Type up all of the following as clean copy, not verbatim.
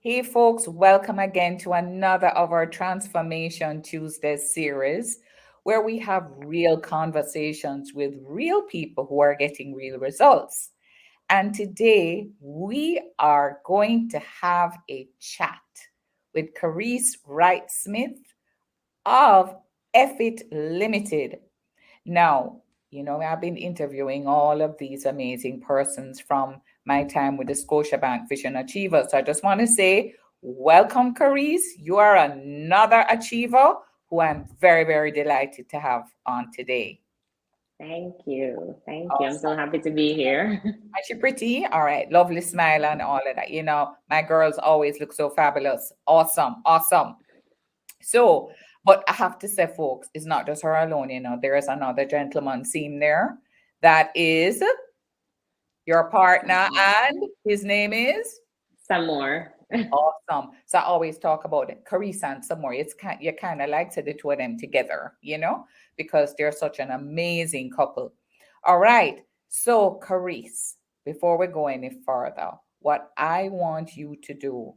Hey, folks, welcome again to another of our Transformation Tuesday series where we have real conversations with real people who are getting real results. And today we are going to have a chat with Carisse Wright Smith of EFFIT Limited. Now, I've been interviewing all of these amazing persons from my time with the Scotiabank Vision Achiever. So I just want to say, welcome, Carisse. You are another achiever who I'm very, very delighted to have on today. Thank you. Thank you. I'm so Awesome. happy to be here. Is she pretty? All right. Lovely smile and all of that. My girls always look so fabulous. Awesome. Awesome. So, but I have to say, folks, it's not just her alone. There is another gentleman seen there that is your partner, and his name is Some more. awesome. So I always talk about it, Carisse and Samore. You kind of like to the two of them together, because they're such an amazing couple. All right. So, Carisse, before we go any further, what I want you to do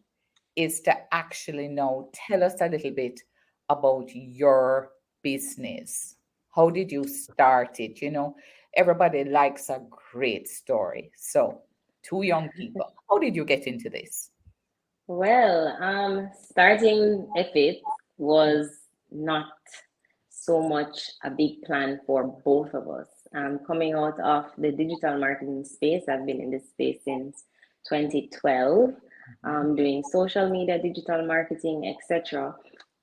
is to actually now tell us a little bit about your business. How did you start it? Everybody likes a great story. So, two young people, how did you get into this? Well, starting EFFIT was not so much a big plan for both of us. Coming out of the digital marketing space, I've been in this space since 2012, doing social media, digital marketing, etc.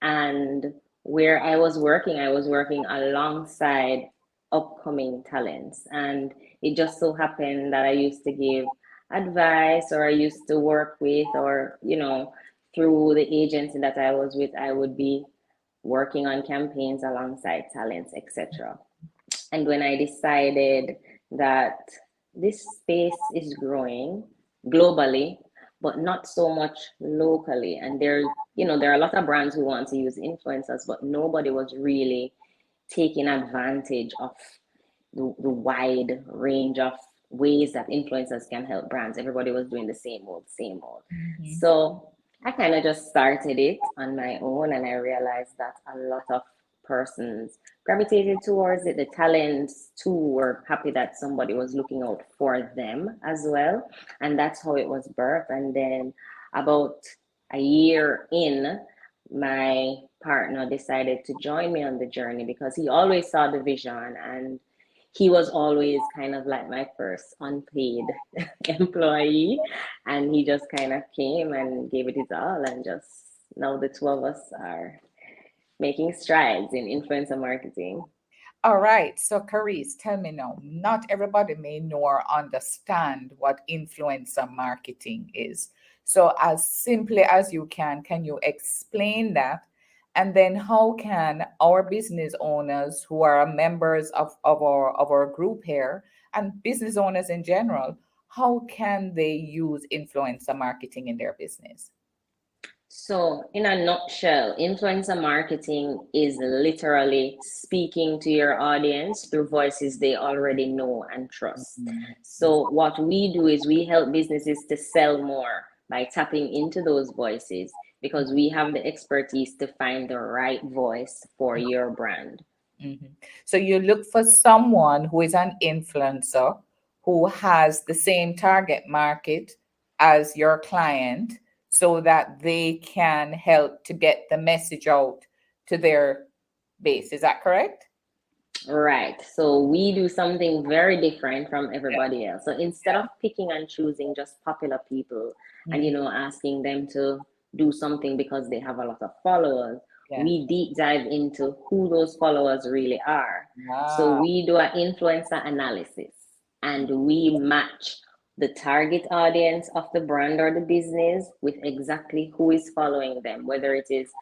And where I was working alongside upcoming talents. And it just so happened that I used to give advice, or I used to work with, or through the agency that I was with, I would be working on campaigns alongside talents, etc. And when I decided that this space is growing globally, but not so much locally, and there are a lot of brands who want to use influencers, but nobody was really taking advantage of the wide range of ways that influencers can help brands. Everybody was doing the same old, same old. Mhm. So I kind of just started it on my own, and I realized that a lot of persons gravitated towards it. The talents too were happy that somebody was looking out for them as well. And that's how it was birthed. And then about a year in, my partner decided to join me on the journey because he always saw the vision, and he was always kind of like my first unpaid employee, and he just kind of came and gave it his all, and just now the two of us are making strides in influencer marketing. All right. So, Carisse, tell me now, not everybody may know or understand what influencer marketing is. So, as simply as you can you explain that? And then how can our business owners who are members of our group here and business owners in general, how can they use influencer marketing in their business? So, in a nutshell, influencer marketing is literally speaking to your audience through voices they already know and trust. Mhm. So, what we do is we help businesses to sell more by tapping into those voices, because we have the expertise to find the right voice for your brand. Mhm. So you look for someone who is an influencer who has the same target market as your client so that they can help to get the message out to their base. Is that correct? Right. So we do something very different from Yeah. everybody else. So instead of picking and choosing just popular people and Mhm. asking them to do something because they have a lot of followers, Yeah. we deep dive into who those followers really are. So Wow. we do an influencer analysis, and we match the target audience of the brand or the business with exactly who is following them, whether it is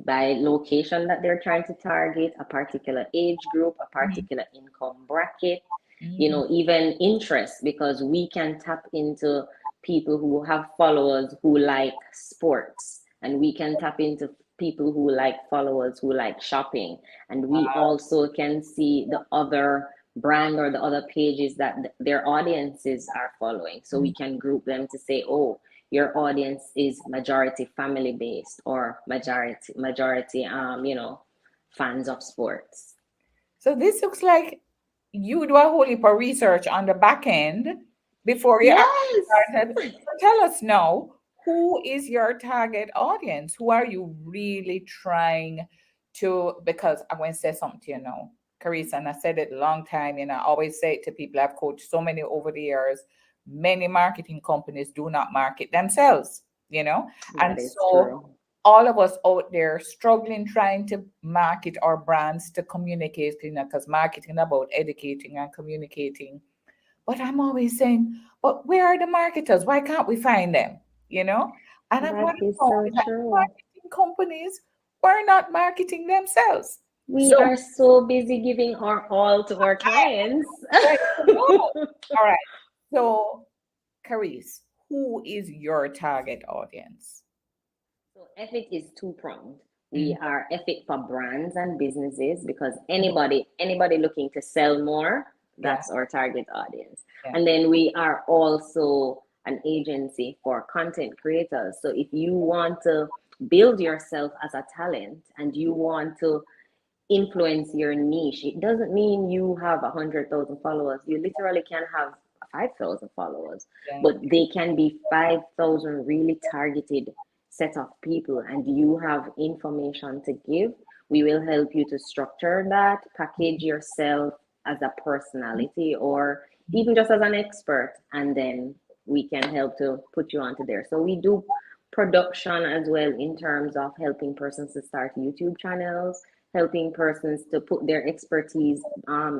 by location that they're trying to target, a particular age group, a Mhm. particular income bracket, Mhm. even interest, because we can tap into people who have followers who like sports, and we can tap into people who like followers who like shopping, and we Wow. also can see the other brand or the other pages that their audiences are following, so we can group them to say, oh, your audience is majority family based or majority fans of sports. So this looks like you do a whole heap of research on the back end before you actually Yes. started. So tell us now, who is your target audience? Who are you really trying to? Because I'm going to say something to you now, Carisse, and I said it a long time, and I always say it to people. I've coached so many over the years. Many marketing companies do not market themselves, and That is so true. all of us out there struggling trying to market our brands to communicate, because marketing about educating and communicating. But I'm always saying, but where are the marketers? Why can't we find them? And I've That got to is know so that true. marketing companies were not marketing themselves. We So are so busy giving our all to our clients. there you go. All right. So, Carisse, who is your target audience? So EFFIT is two-pronged. Mhm. We are EFFIT for brands and businesses because anybody looking to sell more, Yeah, that's our target audience. yeah. And then we are also an agency for content creators. So if you want to build yourself as a talent and you want to influence your niche, it doesn't mean you have 100,000 followers. You literally can have 5,000 followers, Yeah. but they can be 5,000 really targeted set of people, and you have information to give. We will help you to structure that, package yourself as a personality or even just as an expert, and then we can help to put you onto there. So we do production as well in terms of helping persons to start YouTube channels, helping persons to put their expertise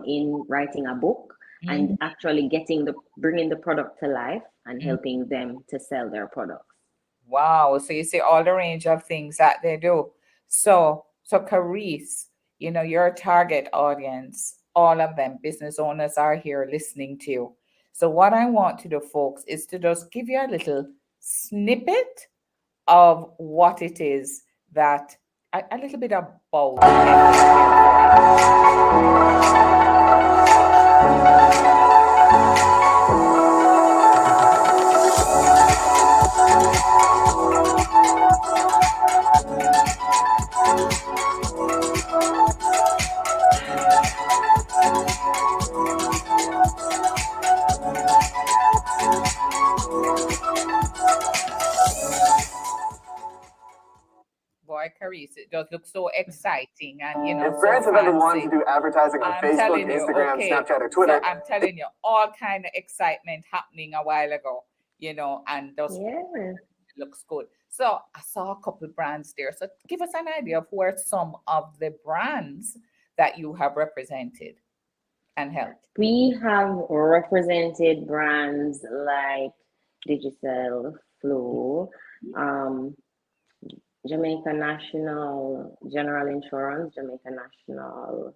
in writing a book and Mhm. actually bringing the product to life and Mhm. helping them to sell their products. Wow. So you see all the range of things that they do. So Carisse, your target audience, all of them, business owners are here listening to you. So what I want to do, folks, is to just give you a little snippet of what it is that a little bit about boy, Carisse. It does look so exciting and If so brands have ever wanted fancy. to do advertising on I'm Facebook, telling you, Instagram, okay. Snapchat, or So Twitter, I'm telling you, all kind of excitement happening a while ago, and those Yeah. looks good. So I saw a couple brands there. So give us an idea of who are some of the brands that you have represented and helped. We have represented brands like Digital Flow, um, Jamaica National General Insurance, Jamaica National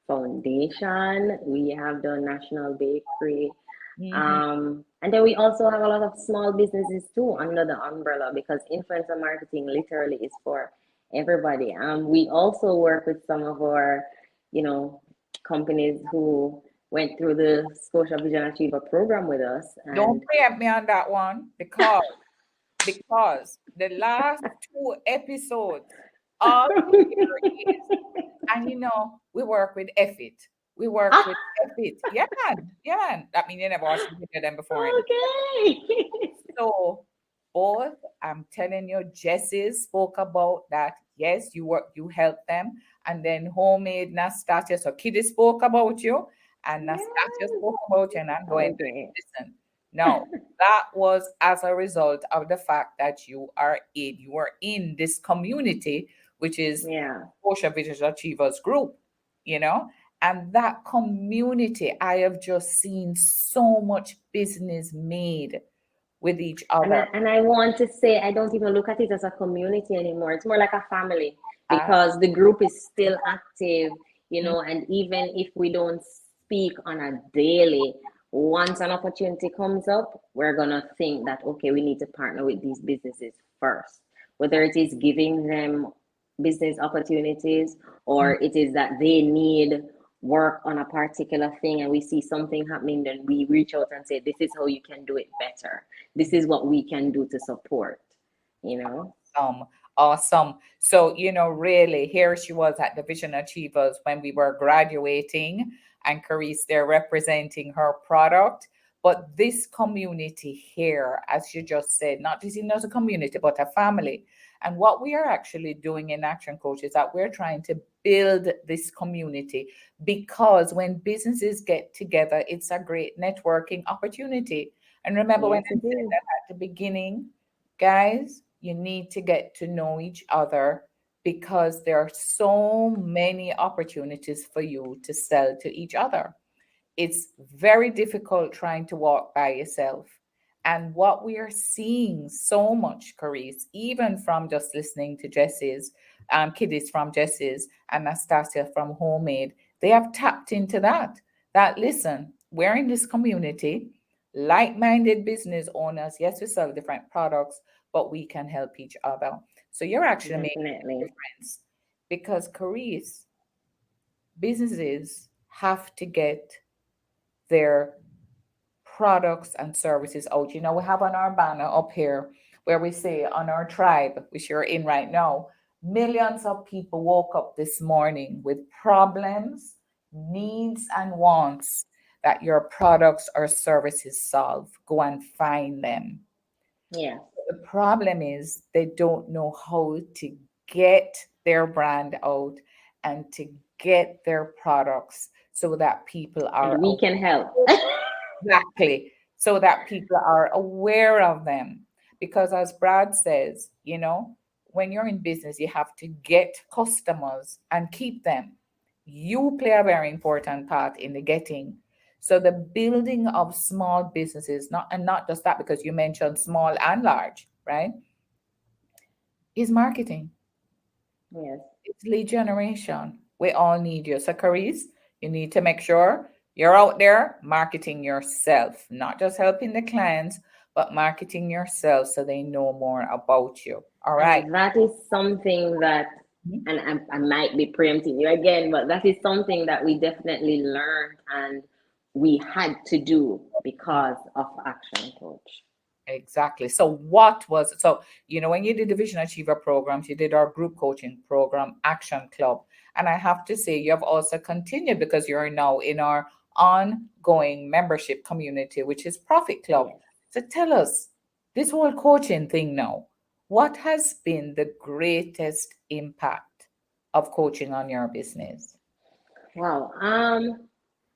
Foundation. We have the National Bakery. Mm-hmm. And then we also have a lot of small businesses too under the umbrella because influencer marketing literally is for everybody. We also work with some of our, companies who went through the Scotia Vision Achiever program with us. Don't And preempt me on that one because the last two episodes, all we hear is, and we work with EFFIT. We work with EFFIT. Yeah, man. Yeah, man. That means you never watched the video them before. okay. So both, I'm telling you, Jessie spoke about that. Yes, you help them. And then homemade Nastasia. So Kitty spoke about you and Nastasia Yes. spoke about you. And I'm going to Okay. listen. Now, that was as a result of the fact that you are in this community, which is Yeah. Scotia Vision Achievers Group, and that community, I have just seen so much business made with each And other. I want to say, I don't even look at it as a community anymore. It's more like a family Uh, because the group is still active, mm, and even if we don't speak on a daily, once an opportunity comes up, we're going to think that, okay, we need to partner with these businesses first, whether it is giving them business opportunities mm, or it is that they need work on a particular thing and we see something happening, then we reach out and say, this is how you can do it better. This is what we can do to support, you know? Awesome. So, really, here she was at the Vision Achievers when we were graduating, and Carisse there representing her product. But this community here, as you just said, not just as a community, but a family. And what we are actually doing in Action Coach is that we're trying to build this community, because when businesses get together, it's a great networking opportunity. And remember, when Yes, I it said is. that at the beginning, guys, you need to get to know each other, because there are so many opportunities for you to sell to each other. It's very difficult trying to walk by yourself. And what we are seeing so much, Carisse, even from just listening to Jesse's, Kiddies from Jesse's, and Nastasia from Homemade, they have tapped into that. That, listen, we're in this community, like-minded business owners. Yes, we sell different products, but we can help each other. So you're actually making a Definitely. difference, because, Carisse, businesses have to get their products and services out. We have on our banner up here where we say on our tribe, which you're in right now, millions of people woke up this morning with problems, needs, and wants that your products or services solve. Go and find them. Yeah, The problem is they don't know how to get their brand out and to get their products so that people and are we can help. exactly, so that people are aware of them. Because as Brad says, when you're in business, you have to get customers and keep them. You play a very important part in the getting. So the building of small businesses, not just that, because you mentioned small and large, right? Is marketing. Yes. It's lead generation. We all need you. So, Carice, you need to make sure you're out there marketing yourself, not just helping the clients, but marketing yourself so they know more about you. All right. And that is something that, Mhm. and I might be preempting you again, but that is something that we definitely learned and we had to do because of Action Coach. Exactly. So, what was so, when you did the Vision Achiever programs, you did our group coaching program, Action Club. And I have to say, you have also continued, because you're now in our ongoing membership community, which is Profit Club. Yes. So, tell us this whole coaching thing now. What has been the greatest impact of coaching on your business? Wow.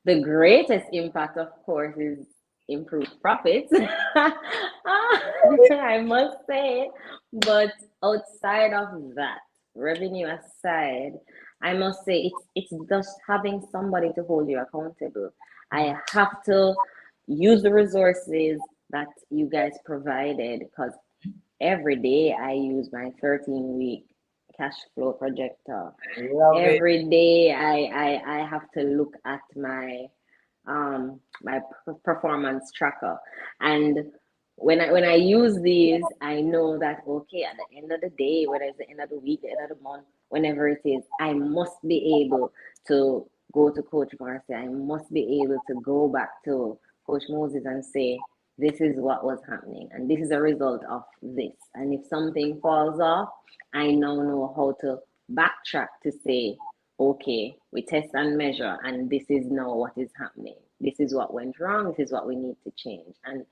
The greatest impact, of course, is improved profits. I must say, but outside of that, revenue aside, I must say it's just having somebody to hold you accountable. I have to use the resources that you guys provided, because every day I use my 13-week cash flow projector. Love it. Every day I have to look at my performance tracker. And when I use these, I know that okay, at the end of the day, whether it's the end of the week, the end of the month, whenever it is, I must be able to go to Coach Marcia. I must be able to go back to Coach Moses and say, this is what was happening, and this is a result of this. And if something falls off, I now know how to backtrack to say, okay, we test and measure, and this is now what is happening. This is what went wrong. This is what we need to change. And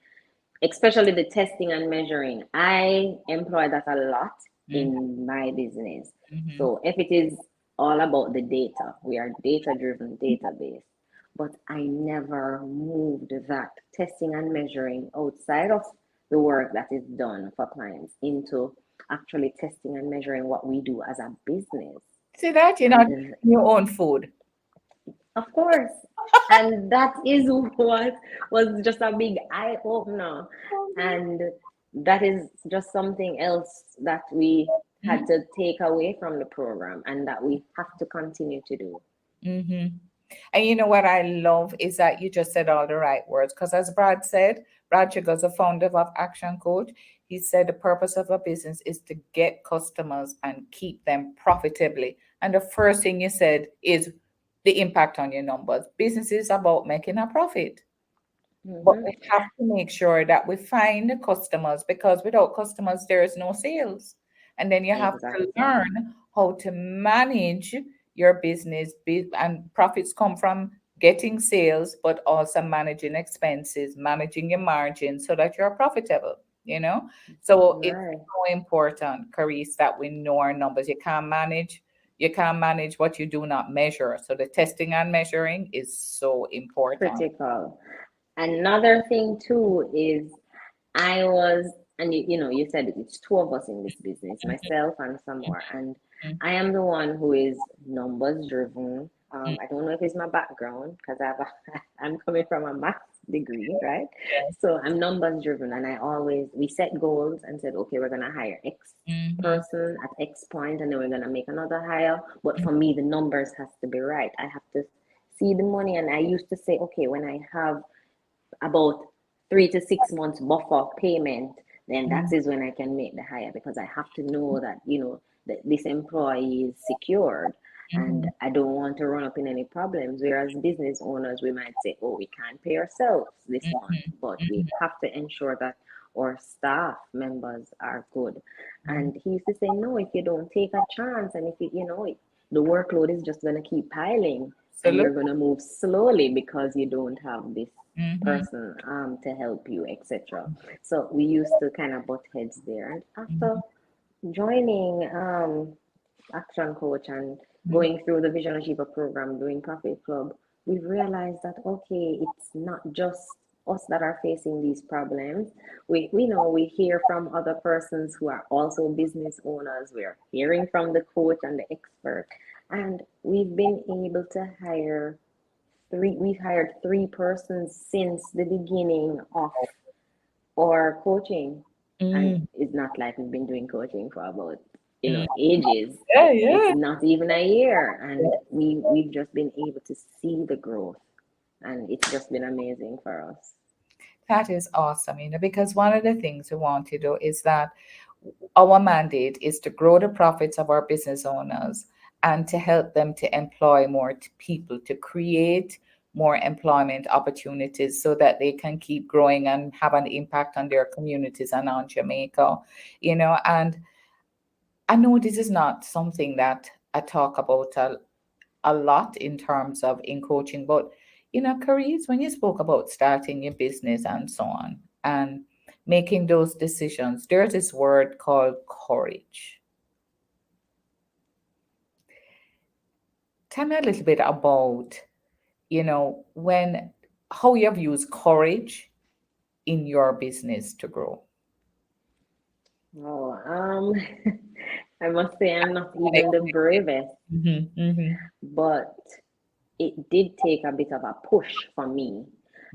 especially the testing and measuring, I employ that a lot Mhm, in my business. mhm. So if it is all about the data, we are data driven, database, but I never moved that testing and measuring outside of the work that is done for clients into actually testing and measuring what we do as a business. See that? You're not And your own food. of course, and that is what was just a big eye opener. And that is just something else that we had to take away from the program and that we have to continue to do. Mm-hmm. And you know what I love is that you just said all the right words. Because as Brad said, Brad Sugar's the founder of Action Coach. He said the purpose of a business is to get customers and keep them profitably. And the first thing you said is the impact on your numbers. Business is about making a profit. But Mm-hmm. we have to make sure that we find the customers, because without customers, there is no sales. And then you have to Exactly. learn how to manage your business, and profits come from getting sales, but also managing expenses, managing your margin so that you're profitable, you know? So it's Right. so important, Carisse, that we know our numbers. You can't manage what you do not measure. So the testing and measuring is so important. Critical. Another thing too is I was, and you said it's two of us in this business, myself and Samore, and Mhm, I am the one who is numbers driven. mhm. I don't know if it's my background because I'm coming from a math degree, right? Yes. So I'm numbers driven, and we set goals and said, okay, we're gonna hire X Mhm, person at X point, and then we're gonna make another hire. But mhm, for me, the numbers has to be right. I have to see the money, and I used to say, okay, when I have about 3 to 6 months buffer payment, then that mhm, is when I can make the hire, because I have to know that that this employee is secured, and mhm, I don't want to run up in any problems. Whereas business owners, we might say, oh, we can't pay ourselves this month, mhm, but we mhm, have to ensure that our staff members are good. mhm. And he used to say, no, if you don't take a chance, and if the workload is just going to keep piling, and you're Absolutely. going to move slowly because you don't have this Mhm, person to help you, etc. So we used to kind of butt heads there. And after mhm, joining Action Coach and mhm, going through the Vision Achiever program, doing Profit Club, we've realized that okay, it's not just us that are facing these problems. We know we hear from other persons who are also business owners. We're hearing from the coach and the expert, and we've been able to hire we've hired three persons since the beginning of our coaching. And mhm, it's not like we've been doing coaching for about, mhm. ages. Yeah, It's yeah. not even a year. And Yeah. we've just been able to see the growth. And it's just been amazing for us. That is awesome, because one of the things we want to do is that our mandate is to grow the profits of our business owners and to help them to employ more people, to create more employment opportunities so that they can keep growing and have an impact on their communities and on Jamaica, and I know this is not something that I talk about a lot in terms of in coaching, but Carice, when you spoke about starting your business and so on and making those decisions, there's this word called courage. Tell me a little bit about, when how you have used courage in your business to grow. Oh, I must say I'm not even the bravest, Mm-hmm, mm-hmm, but it did take a bit of a push for me.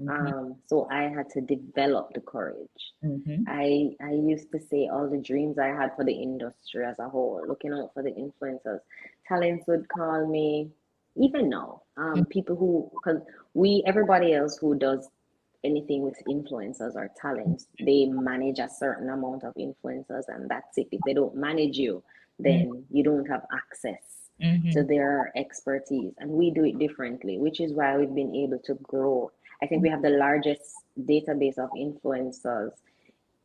mm-hmm, So I had to develop the courage. mm-hmm, I used to say all the dreams I had for the industry as a whole, looking out for the influencers. Talents would call me, even now. People who, because everybody else who does anything with influencers or talents, they manage a certain amount of influencers, and that's it. If they don't manage you, then you don't have access to mm-hmm, their expertise. And we do it differently, which is why we've been able to grow. I think we have the largest database of influencers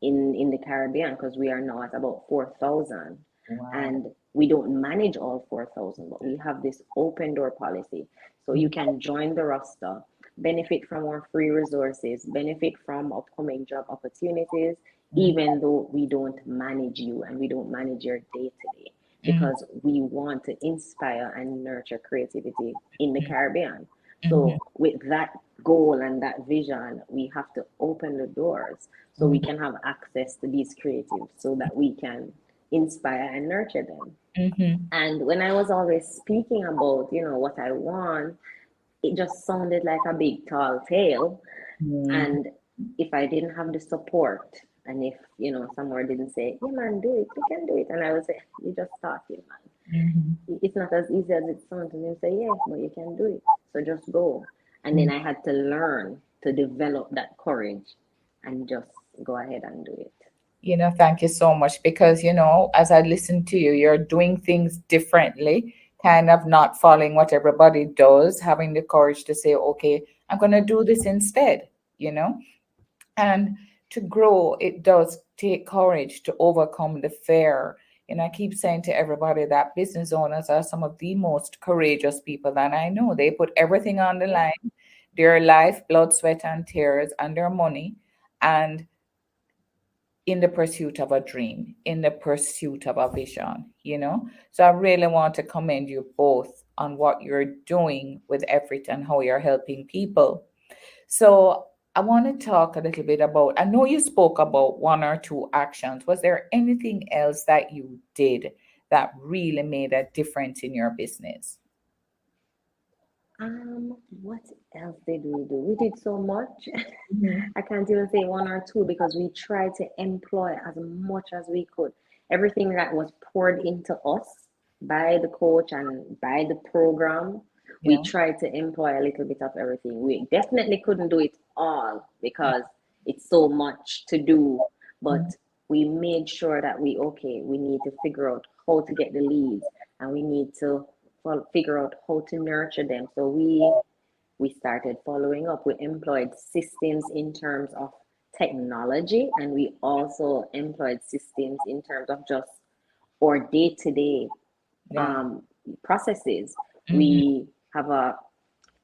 in the Caribbean, because we are now at about 4,000, wow. and we don't manage all 4,000, but we have this open door policy. So you can join the roster, benefit from our free resources, benefit from upcoming job opportunities, Mm-hmm, even though we don't manage you and we don't manage your day to day, mm-hmm, because we want to inspire and nurture creativity in the Caribbean. mm-hmm, So with that goal and that vision, we have to open the doors so we can have access to these creatives so that we can inspire and nurture them. mm-hmm, And when I was always speaking about, what I want, it just sounded like a big tall tale. mm-hmm, And if I didn't have the support, and if, somewhere didn't say, yeah, man, do it, you can do it. And I would say, you just started, mm-hmm. man. It's not as easy as it sounds. And you say, yeah, but you can do it. So just go. And then I had to learn to develop that courage and just go ahead and do it. Thank you so much because, as I listen to you, you're doing things differently kind of not following what everybody does, having the courage to say, okay, I'm going to do this instead, you know? And to grow, it does take courage to overcome the fear. And I keep saying to everybody that business owners are some of the most courageous people that I know. They put everything on the line, their life, blood, sweat, and tears, and their money, and in the pursuit of a dream, in the pursuit of a vision, you know? So I really want to commend you both on what you're doing with EFFIT and how you're helping people. So I want to talk a little bit about, I know you spoke about one or two actions. Was there anything else that you did that really made a difference in your business? What else did we do? We did so much. Mhm. I can't even say one or two because we tried to employ as much as we could. Everything that was poured into us by the coach and by the program, we Yeah. tried to employ a little bit of everything. We definitely couldn't do it all Yeah. because it's so much to do, Mhm. but we made sure that we need to figure out how to get the leads and we need to figure out how to nurture them. So we started following up. We employed systems in terms of technology, and we also employed systems in terms of just our day-to-day Yeah. um, processes. Mhm. We have a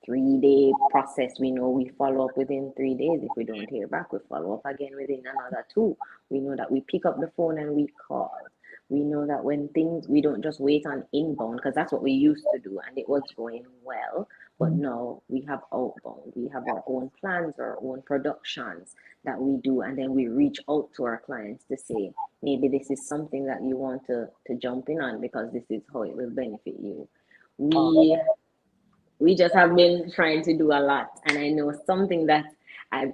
3 day process. We know we follow up within 3 days. If we don't hear back, we follow up again within another two. We know that we pick up the phone and we call. We know that when things, we don't just wait on inbound because that's what we used to do and it was going well. But Mhm. now we have outbound. We have our own plans, our own productions that we do. And then we reach out to our clients to say, maybe this is something that you want to jump in on because this is how it will benefit you. Oh, We just have been trying to do a lot. And I know something that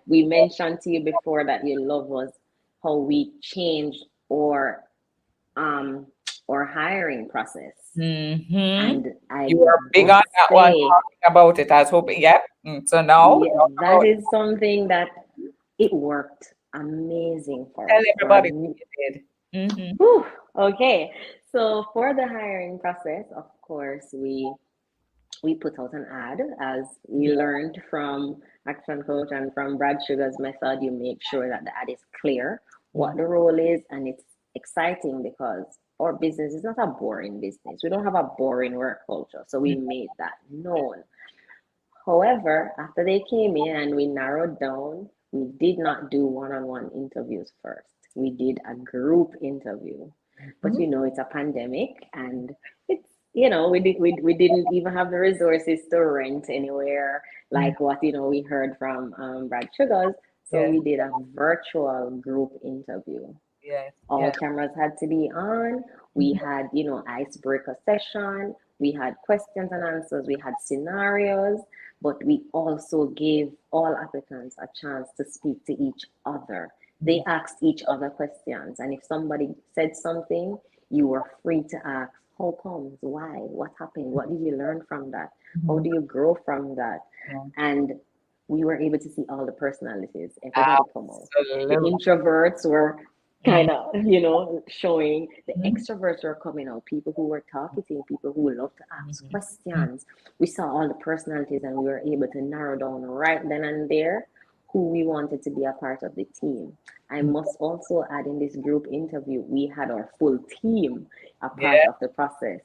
we mentioned to you before that you love was how we changed um our hiring process. mhm. And I You are big on must that one, say, talking about it. I was hoping, yep. So now, yeah, talk that about, is something that it worked amazing for tell us. everybody what you did. Mhm. Whew, okay. So for the hiring process, of course, we put out an ad as we Yeah. learned from Action Coach and from Brad Sugar's method. You make sure that the ad is clear, Yeah. what the role is, and it's exciting because our business is not a boring business. We don't have a boring work culture. So we made that known. However, after they came in and we narrowed down, we did not do one-on-one interviews first. We did a group interview. But Mhm. it's a pandemic and it's we didn't even have the resources to rent anywhere Mhm. like what we heard from Brad Sugars. So Yes. we did a virtual group interview. Yes. All Yes. cameras had to be on. We Mhm. had, icebreaker session. We had questions and answers. We had scenarios, but we also gave all applicants a chance to speak to each other. They Mhm. asked each other questions, and if somebody said something, you were free to ask, how comes? Why? What happened? What did you learn from that? How Mhm. do you grow from that? Yeah. And we were able to see all the personalities. Everybody come out. The Absolutely. introverts were Mhm. kind of, showing. The Mhm. extroverts were coming out, people who were talkative, people who love to ask Mhm. Mhm. questions. We saw all the personalities and we were able to narrow down right then and there who we wanted to be a part of the team. I must also add in this group interview, we had our full team a part Yeah. of the process.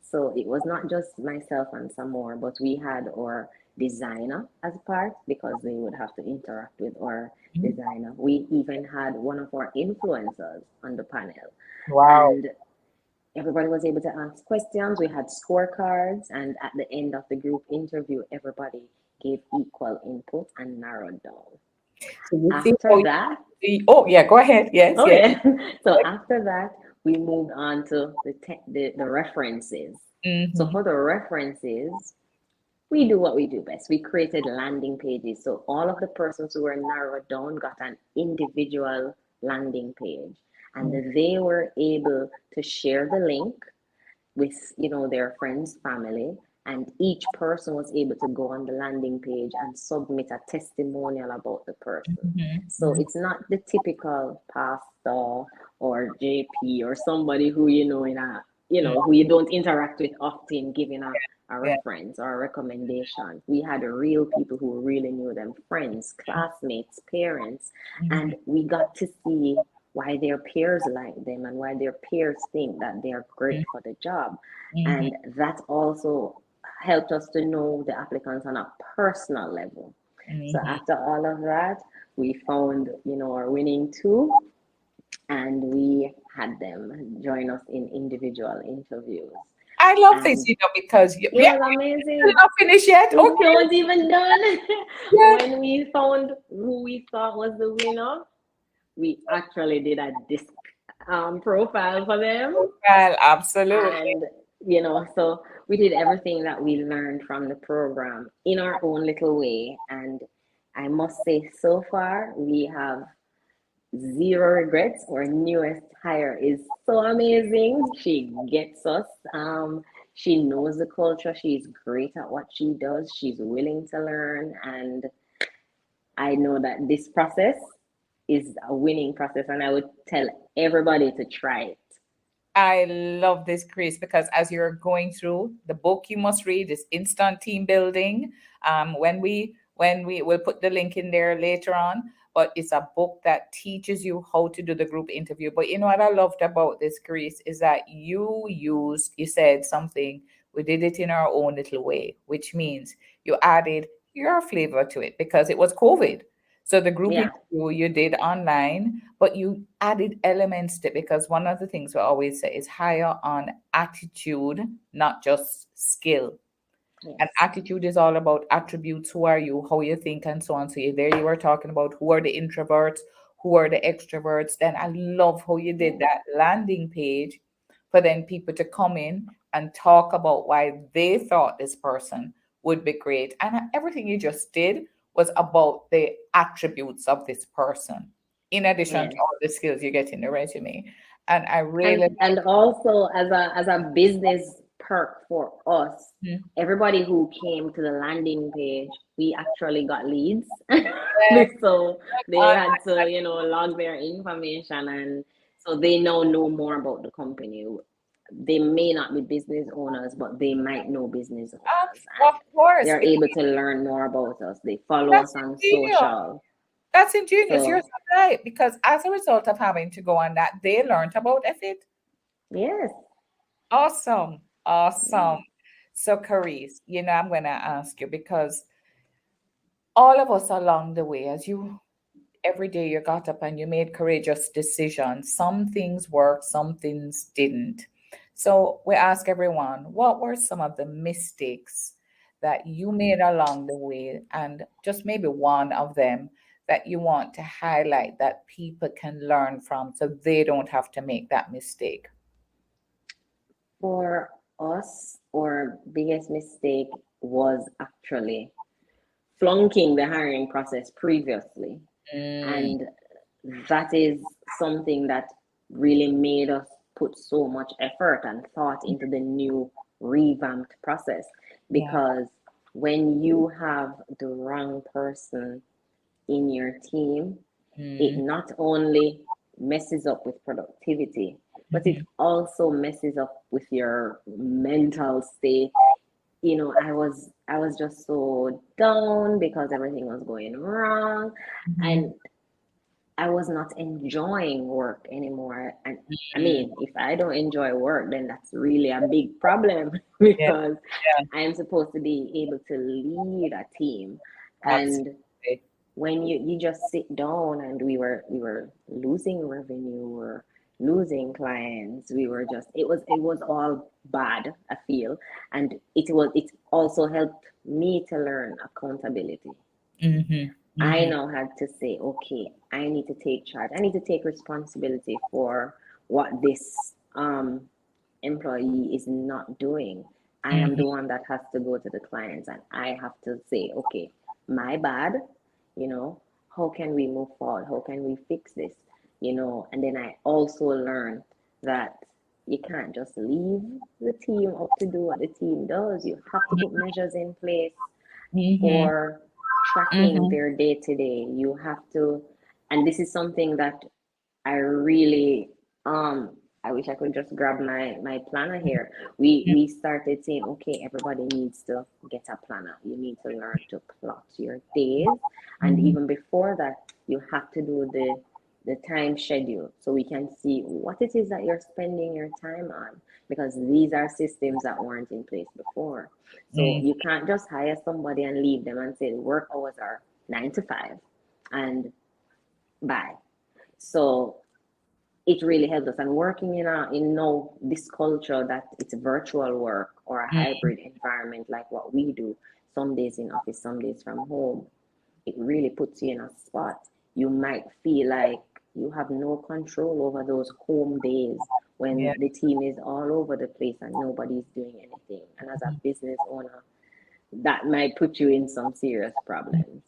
So it was not just myself and some more, but we had our designer as part because they would have to interact with our Mhm. designer. We even had one of our influencers on the panel, Wow. and everybody was able to ask questions. We had scorecards, and at the end of the group interview, everybody gave equal input and narrowed down. So you see how After you that, see. Oh, yeah. Go ahead. Yes. Yes. okay, so after that, we moved on to the references. So Mhm. for the references, we do what we do best. We created landing pages. So all of the persons who were narrowed down got an individual landing page. And they were able to share the link with their friends, family, and each person was able to go on the landing page and submit a testimonial about the person. Mhm. So Mhm. it's not the typical pastor or JP or somebody who in who you don't interact with often, giving a Yeah. reference or a recommendation. We had real people who really knew them, friends, classmates, parents, and we got to see why their peers like them and why their peers think that they are great for the job. And that also helped us to know the applicants on a personal level. So after all of that, we found, our winning two, and we had them join us in individual interviews. I love this, And because it we are was amazing. not finished yet. We Okay. don't even done. Yes. When we found who we thought was the winner, we actually did a disc profile for them. Well, absolutely. And so we did everything that we learned from the program in our own little way. And I must say, so far, we have zero regrets. Our newest hire is so amazing. She gets us. She knows the culture. She's great at what she does. She's willing to learn. And I know that this process is a winning process. And I would tell everybody to try it. I love this, Chris, because as you're going through the book, you must read is Instant Team Building. When we will put the link in there later on, but it's a book that teaches you how to do the group interview. But you know what I loved about this, Chris, is that you said something. We did it in our own little way, which means you added your flavor to it because it was COVID. So the group Yeah. interview you did online, but you added elements to it because one of the things we always say is higher on attitude, not just skill. Yes. And attitude is all about attributes. Who are you? How you think, and so on. So there you were talking about who are the introverts, who are the extroverts. Then I love how you did that landing page for then people to come in and talk about why they thought this person would be great. And everything you just did was about the attributes of this person, in addition to Yes. all the skills you get in the resume. And I really And also as a business perk for us, like. everybody who came to the landing page, we actually got leads. Yeah. So they had to, log their information, and so they now know more about the company. They may not be business owners, but they might know business owners, Of and course, they're because able to learn more about us. They follow that's us on ingenious. social. That's ingenious. You're So so right. Because as a result of having to go on that, they learned about EFFIT. yes. Awesome. Awesome. Yeah. So, Carisse, I'm going to ask you because all of us along the way, every day you got up and you made courageous decisions. Some things worked, some things didn't. So we ask everyone, what were some of the mistakes that you made along the way, and just maybe one of them that you want to highlight that people can learn from so they don't have to make that mistake? For us, our biggest mistake was actually flunking the hiring process previously. Mm, And that is something that really made us put so much effort and thought into the new revamped process. yeah. Because when you have the wrong person in your team, it Mm, not only messes up with productivity, but it mhm. also messes up with your mental state. I was just so down because everything was going wrong, Mhm. and I was not enjoying work anymore. And I Mm, mean, if I don't enjoy work, then that's really a big problem yeah, because yeah, I'm supposed to be able to lead a team. And absolutely. when you just sit down, and we were losing revenue, we were losing clients, we were just it was all bad, I feel. And it also helped me to learn accountability. Hmm. I Hmm. now had to say, okay, I need to take charge. I need to take responsibility for what this employee is not doing. I am the Hmm. one that has to go to the clients, and I have to say, okay, my bad, you know, how can we move forward? How can we fix this? And then I also learned that you can't just leave the team up to do what the team does. You have to put measures in place Hmm. for tracking Hmm. their day to day. You have to, and this is something that I really I wish I could just grab my planner here. We started saying, okay, everybody needs to get a planner. You need to learn to plot your days, and Mhm. even before that, you have to do the time schedule so we can see what it is that you're spending your time on, because these are systems that weren't in place before. So Mm. you can't just hire somebody and leave them and say the work hours are 9 to 5 and bye. So it really helped us. And working in no this culture that it's virtual work or a Mm. hybrid environment like what we do, some days in office, some days from home, it really puts you in a spot. You might feel like you have no control over those home days Yeah. when the team is all over the place and nobody's doing anything. And as a business owner, that might put you in some serious problems.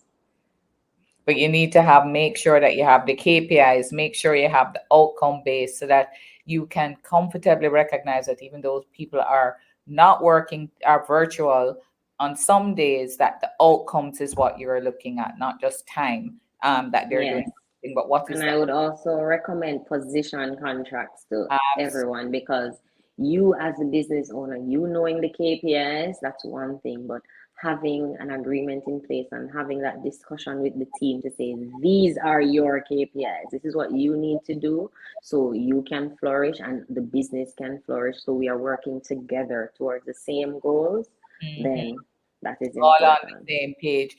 But you need to make sure that you have the KPIs, make sure you have the outcome base so that you can comfortably recognize that even those people are not working, are virtual on some days, that the outcomes is what you're looking at, not just time that they're doing, Yes. but what And is I the would also recommend position contracts to abs. everyone, because you as a business owner, you knowing the KPIs, that's one thing, but having an agreement in place and having that discussion with the team to say, these are your KPIs. This is what you need to do so you can flourish and the business can flourish. So we are working together towards the same goals, Mhm. then that is All on important. the same page.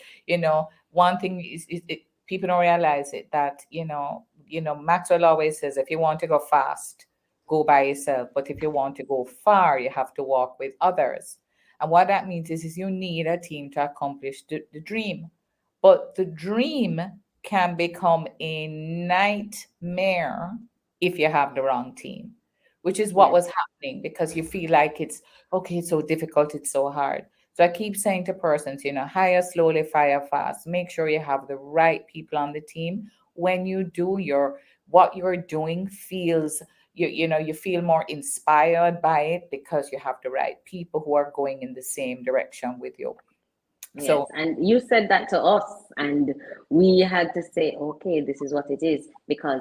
One thing is people don't realize it that Maxwell always says if you want to go fast, go by yourself. But if you want to go far, you have to walk with others. And what that means is you need a team to accomplish the dream. But the dream can become a nightmare if you have the wrong team, which is what Yes. was happening because you feel like it's okay, it's so difficult, it's so hard. So I keep saying to persons, hire slowly, fire fast. Make sure you have the right people on the team. When you do what you're doing feels you feel more inspired by it because you have the right people who are going in the same direction with you. Yes, So and you said that to us, and we had to say, okay, this is what it is. Because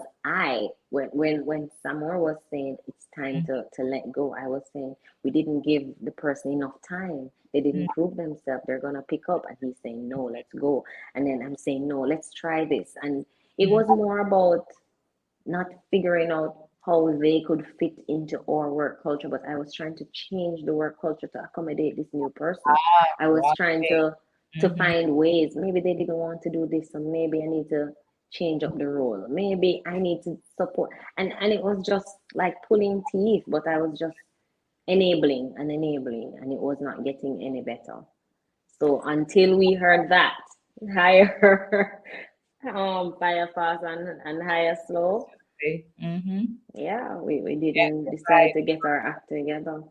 when Samore was saying it's time to let go, I was saying we didn't give the person enough time. They didn't prove themselves. They're gonna pick up, and he's saying no, let's go. And then I'm saying no, let's try this. And it was more about not figuring out how they could fit into our work culture, but I was trying to change the work culture to accommodate this new person. I was trying right. to Mhm. find ways. Maybe they didn't want to do this, so maybe I need to change up the role. Maybe I need to support. And it was just like pulling teeth, but I was just enabling, and it was not getting any better. So until we heard that, higher fire fast and higher slow, Mhm. yeah, we Yeah, didn't decide to get our act together.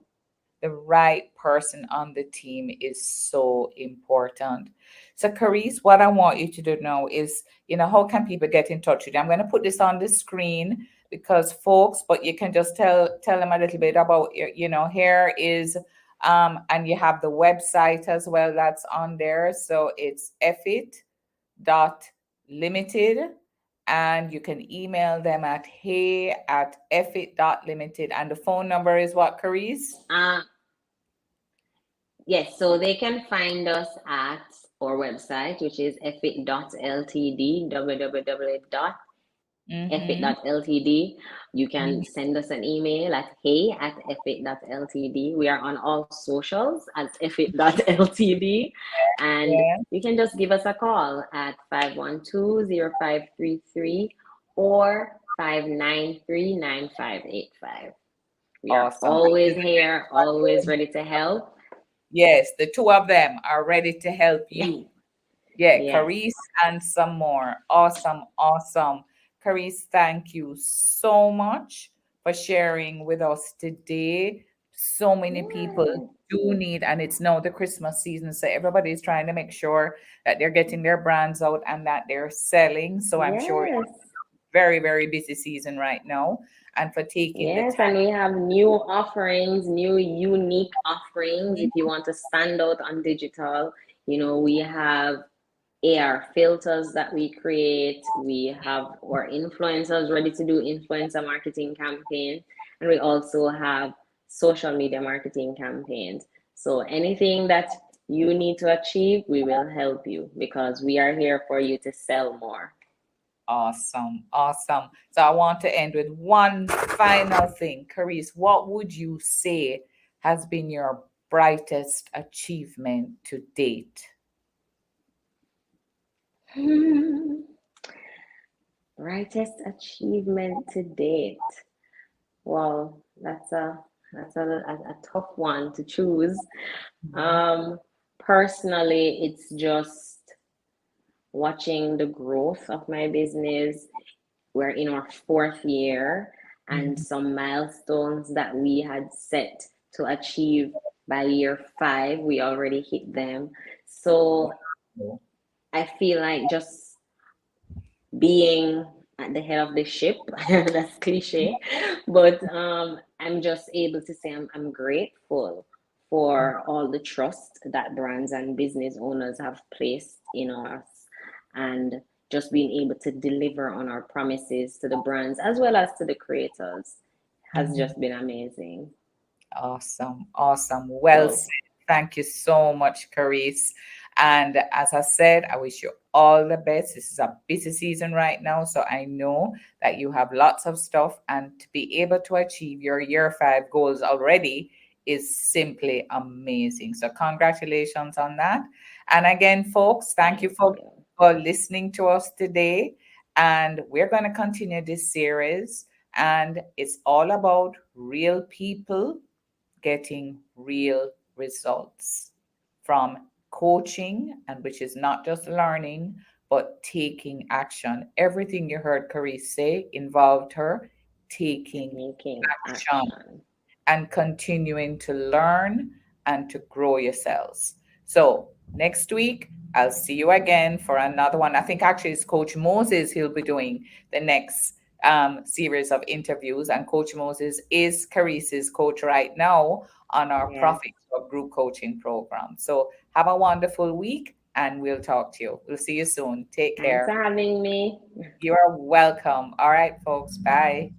the right person on the team is so important. So, Carisse, what I want you to do now is, how can people get in touch with you? I'm going to put this on the screen because folks, but you can just tell them a little bit about here is and you have the website as well that's on there. So it's effit.limited, and you can email them at hey@effit.limited, and the phone number is what, Carisse? Uh, yes, so they can find us at our website, which is effit.ltd, Mm-hmm. www.effit.ltd. You Mm-hmm. can send us an email at hey@effit.ltd. We are on all socials at effit.ltd. And Yeah. you can just give us a call at 512-0533 or 593-9585. We are Awesome. always here, always ready to help. Yes, the two of them are ready to help you. Yeah, Yes. Carisse and some more. Awesome, awesome. Carisse, thank you so much for sharing with us today. So many people Yes. do need, and it's now the Christmas season, so everybody is trying to make sure that they're getting their brands out and that they're selling. So I'm sure it's Yes. very, very busy season right now. And for taking the Yes, and we have new offerings, new unique offerings. time. If you want to stand out on digital, we have AR filters that we create. We have our influencers ready to do influencer marketing campaign. And we also have social media marketing campaigns. So anything that you need to achieve, we will help you because we are here for you to sell more. Awesome. Awesome. So I want to end with one final thing. Carisse, what would you say has been your brightest achievement to date? Brightest achievement to date. Well, that's a tough one to choose. Personally, it's just watching the growth of my business. We're in our fourth year, and some milestones that we had set to achieve by year 5, we already hit them. So I feel like just being at the head of the ship, that's cliche, but I'm just able to say I'm grateful for all the trust that brands and business owners have placed in us, and just being able to deliver on our promises to the brands as well as to the creators has just been amazing. Awesome. Awesome. Well So said. Thank you so much, Carisse. And as I said, I wish you all the best. This is a busy season right now. So I know that you have lots of stuff, and to be able to achieve your year 5 goals already is simply amazing. So congratulations on that. And again, folks, thank you thank you. for listening to us today. And we're going to continue this series. And it's all about real people getting real results from coaching, and which is not just learning, but taking action. Everything you heard Carisse say involved her taking Taking action action. and continuing to learn and to grow yourselves. So next week, I'll see you again for another one. I think actually it's Coach Moses. He'll be doing the next series of interviews. And Coach Moses is Carisse's coach right now on our Yes. Profit Club group coaching program. So have a wonderful week, and we'll talk to you. We'll see you soon. Take Thanks for care. having me. You are welcome. All right, folks. Bye.